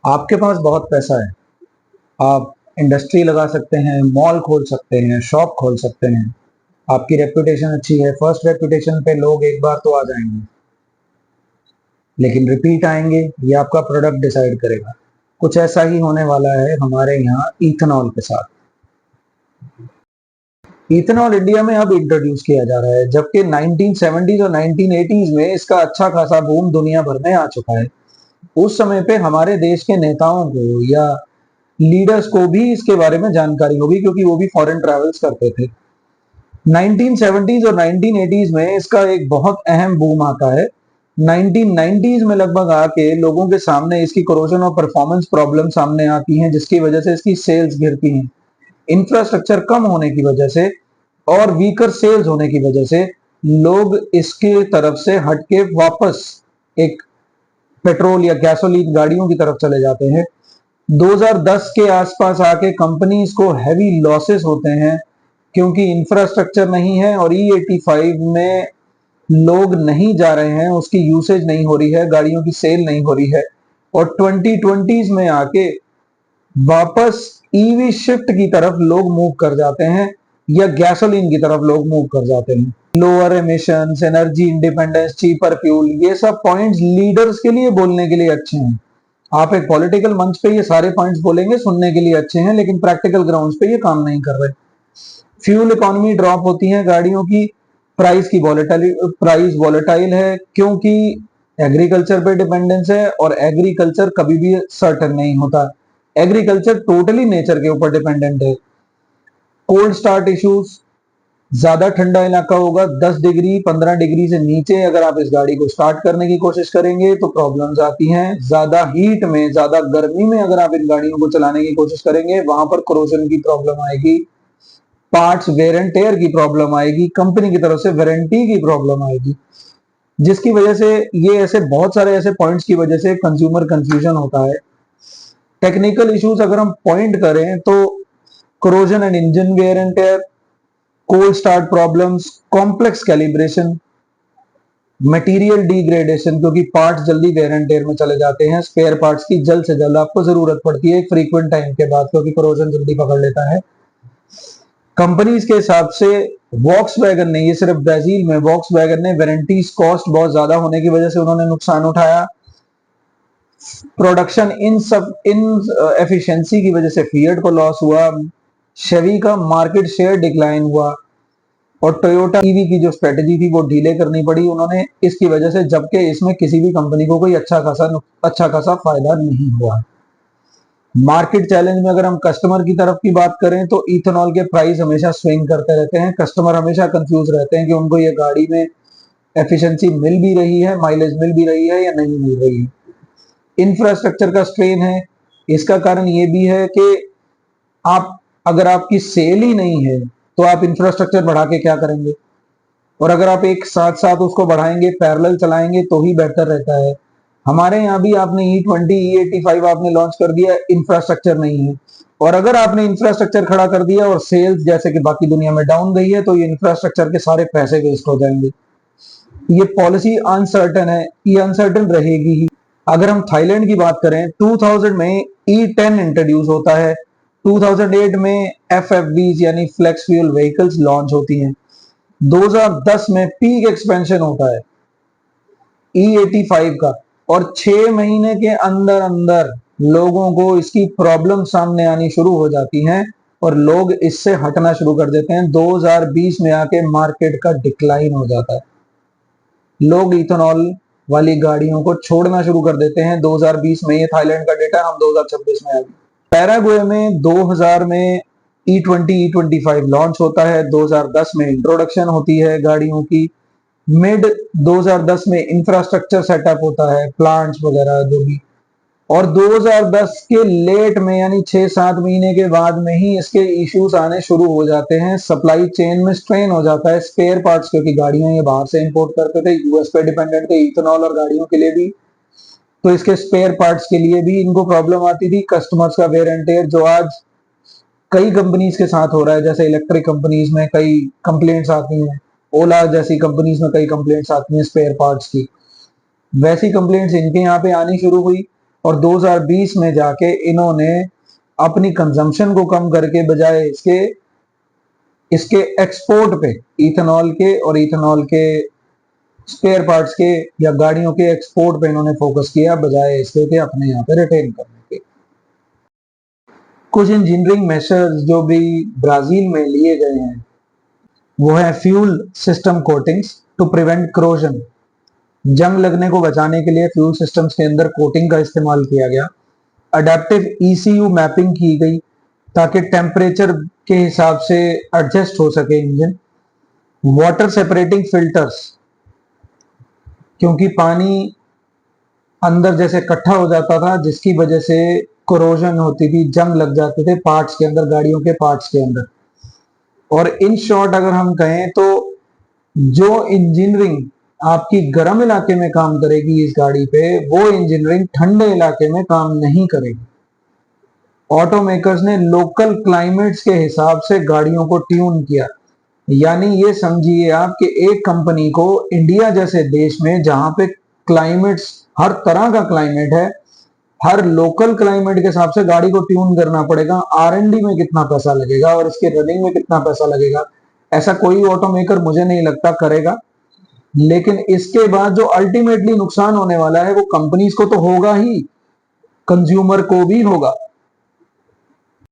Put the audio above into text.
आपके पास बहुत पैसा है, आप इंडस्ट्री लगा सकते हैं, मॉल खोल सकते हैं, शॉप खोल सकते हैं, आपकी रेपुटेशन अच्छी है, फर्स्ट रेपुटेशन पे लोग एक बार तो आ जाएंगे, लेकिन रिपीट आएंगे ये आपका प्रोडक्ट डिसाइड करेगा। कुछ ऐसा ही होने वाला है हमारे यहाँ इथेनॉल के साथ। इथेनॉल इंडिया में अब इंट्रोड्यूस किया जा रहा है, जबकि 1970s और 1980s में इसका अच्छा खासा बूम दुनिया भर में आ चुका है। उस समय पे हमारे देश के नेताओं को या लीडर्स को भी इसके बारे में जानकारी होगी, क्योंकि वो भी फॉरेन ट्रैवल्स करते थे। 1970s और 1980s में इसका एक बहुत अहम बूम आता है। 1990s में लगभग आके लोगों के सामने इसकी कोरोजन और परफॉर्मेंस प्रॉब्लम सामने आती हैं, जिसकी वजह से इसकी सेल्स गिरती हैं। इंफ्रास्ट्रक्चर कम होने की वजह से और वीकर सेल्स होने की वजह से लोग इसके तरफ से हटके वापस एक पेट्रोल या गैसोलीन गाड़ियों की तरफ चले जाते हैं। 2010 के आसपास आके कंपनीज को हैवी लॉसेस होते हैं, क्योंकि इंफ्रास्ट्रक्चर नहीं है और E85 में लोग नहीं जा रहे हैं, उसकी यूसेज नहीं हो रही है, गाड़ियों की सेल नहीं हो रही है। और 2020s में आके वापस ईवी शिफ्ट की तरफ लोग मूव कर जाते हैं या गैसोलीन की तरफ लोग मूव कर जाते हैं। Lower emissions, energy independence, cheaper fuel, ये सब पॉइंट्स लीडर्स के लिए बोलने के लिए अच्छे हैं। आप एक पॉलिटिकल मंच पे ये सारे पॉइंट्स बोलेंगे, सुनने के लिए अच्छे हैं, लेकिन प्रैक्टिकल ग्राउंड्स पे ये काम नहीं कर रहे। फ्यूल इकोनॉमी ड्रॉप होती है गाड़ियों की, प्राइस वॉलेटाइल है, क्योंकि एग्रीकल्चर पे डिपेंडेंस है और एग्रीकल्चर कभी भी सर्टेन नहीं होता। एग्रीकल्चर टोटली नेचर के ऊपर डिपेंडेंट है। कोल्ड स्टार्ट इश्यूज, ज्यादा ठंडा इलाका होगा, 10 डिग्री 15 डिग्री से नीचे अगर आप इस गाड़ी को स्टार्ट करने की कोशिश करेंगे तो प्रॉब्लम्स आती हैं। ज्यादा हीट में, ज्यादा गर्मी में अगर आप इन गाड़ियों को चलाने की कोशिश करेंगे, वहां पर कोरोजन की प्रॉब्लम आएगी, पार्ट्स वेयर एंड टेयर की प्रॉब्लम आएगी, कंपनी की तरफ से वारंटी की प्रॉब्लम आएगी, जिसकी वजह से ये ऐसे बहुत सारे ऐसे पॉइंट्स की वजह से कंज्यूमर कंफ्यूजन होता है। टेक्निकल इश्यूज अगर हम पॉइंट करें तो corrosion and engine wear and tear, cold start problems, complex calibration, material degradation, क्योंकि पार्ट्स जल्दी वेयर एंड टेयर में चले जाते हैं, स्पेयर पार्ट्स की जल्द से जल्द आपको जरूरत पड़ती है फ्रीक्वेंट टाइम के बाद, क्योंकि कोरोजन जल्दी पकड़ लेता है। कंपनीज के हिसाब से वॉक्सवैगन ने, ये सिर्फ ब्राजील में वॉक्सवैगन ने वारंटी कॉस्ट बहुत ज्यादा होने की वजह से उन्होंने नुकसान उठाया। प्रोडक्शन इन एफिशिएंसी की वजह से फिएट को लॉस हुआ, शेवी का मार्केट शेयर डिक्लाइन हुआ और टोयोटा ईवी की जो स्ट्रेटेजी थी वो डीले करनी पड़ी उन्होंने इसकी वजह से, जबकि इसमें किसी भी कंपनी को कोई अच्छा खासा फायदा नहीं हुआ। मार्केट चैलेंज में अगर हम कस्टमर की तरफ की बात करें तो इथेनॉल के प्राइस हमेशा स्विंग करते रहते हैं। कस्टमर हमेशा कंफ्यूज रहते हैं कि उनको ये गाड़ी में एफिशिएंसी मिल भी रही है, माइलेज मिल भी रही है या नहीं मिल रही है। इंफ्रास्ट्रक्चर का स्ट्रेन है। इसका कारण ये भी है कि आप, अगर आपकी सेल ही नहीं है तो आप इंफ्रास्ट्रक्चर बढ़ा के क्या करेंगे, और अगर आप एक साथ साथ उसको बढ़ाएंगे, पैरेलल चलाएंगे तो ही बेहतर रहता है। हमारे यहाँ भी आपने E20 E85 आपने लॉन्च कर दिया, इंफ्रास्ट्रक्चर नहीं है, और अगर आपने इंफ्रास्ट्रक्चर खड़ा कर दिया और सेल्स जैसे कि बाकी दुनिया में डाउन गई है तो ये इंफ्रास्ट्रक्चर के सारे पैसे वेस्ट हो जाएंगे। ये पॉलिसी अनसर्टन है, ये अनसर्टन रहेगी ही। अगर हम थाईलैंड की बात करें, 2000 में E10 इंट्रोड्यूस होता है, 2008 में FFVs यानी फ्लेक्स फ्यूल व्हीकल्स लॉन्च होती हैं, 2010 में पीक एक्सपेंशन होता है E85 का, और 6 महीने के अंदर अंदर लोगों को इसकी प्रॉब्लम सामने आनी शुरू हो जाती हैं और लोग इससे हटना शुरू कर देते हैं। 2020 में आके मार्केट का डिक्लाइन हो जाता है, लोग इथेनॉल वाली गाड़ियों को छोड़ना शुरू कर देते हैं 2020 में। ये थाईलैंड का डेटा, हम 2026 में आ गए। पैराग्वे में 2000 में E20 E25 लॉन्च होता है, 2010 में इंट्रोडक्शन होती है गाड़ियों की, मिड 2010 में इंफ्रास्ट्रक्चर सेटअप होता है, प्लांट्स वगैरह जो भी, और 2010 के लेट में यानी 6-7 महीने के बाद में ही इसके इश्यूज आने शुरू हो जाते हैं। सप्लाई चेन में स्ट्रेन हो जाता है, स्पेयर पार्ट्स, क्योंकि गाड़ियां ये बाहर से इंपोर्ट करते थे, यूएस पे डिपेंडेंट थे इथेनॉल और गाड़ियों के लिए भी, तो इसके स्पेयर पार्ट्स के लिए भी इनको प्रॉब्लम आती थी। कस्टमर्स का वेयर एंड टेयर जो आज कई कंपनीज के साथ हो रहा है, जैसे इलेक्ट्रिक कंपनीज में कई कंप्लेंट्स आती हैं, ओला जैसी कंपनीज में कई कंप्लेंट्स आती हैं स्पेयर पार्ट्स की, वैसी कंप्लेंट्स इनके यहाँ पे आनी शुरू हुई। और 2020 में जाके इन्होंने अपनी कंजम्पशन को कम करके बजाय इसके इसके एक्सपोर्ट पे, इथेनॉल के और इथेनॉल के स्पेयर पार्ट्स के या गाड़ियों के एक्सपोर्ट पे इन्होंने फोकस किया बजाय इसके कि अपने यहाँ पे रिटेन करने के। कुछ इंजीनियरिंग मेजर्स जो भी ब्राजील में लिए गए हैं वो है fuel system coatings to prevent corrosion. जंग लगने को बचाने के लिए फ्यूल सिस्टम्स के अंदर कोटिंग का इस्तेमाल किया गया। अडेप्टिव ईसीयू मैपिंग की गई ताकि टेम्परेचर के हिसाब से एडजस्ट हो सके इंजन। वाटर सेपरेटिंग फिल्टर्स, क्योंकि पानी अंदर जैसे इकट्ठा हो जाता था जिसकी वजह से कोरोजन होती थी, जंग लग जाते थे पार्ट्स के अंदर, गाड़ियों के पार्ट्स के अंदर। और इन शॉर्ट अगर हम कहें तो जो इंजीनियरिंग आपकी गर्म इलाके में काम करेगी इस गाड़ी पे, वो इंजीनियरिंग ठंडे इलाके में काम नहीं करेगी। ऑटो मेकर्स ने लोकल क्लाइमेट्स के हिसाब से गाड़ियों को ट्यून किया। यानी ये समझिए आप कि एक कंपनी को इंडिया जैसे देश में जहां पे क्लाइमेट्स, हर तरह का क्लाइमेट है, हर लोकल क्लाइमेट के हिसाब से गाड़ी को ट्यून करना पड़ेगा। आर&डी में कितना पैसा लगेगा और इसके रनिंग में कितना पैसा लगेगा, ऐसा कोई ऑटोमेकर मुझे नहीं लगता करेगा। लेकिन इसके बाद जो अल्टीमेटली नुकसान होने वाला है वो कंपनीज को तो होगा ही, कंज्यूमर को भी होगा।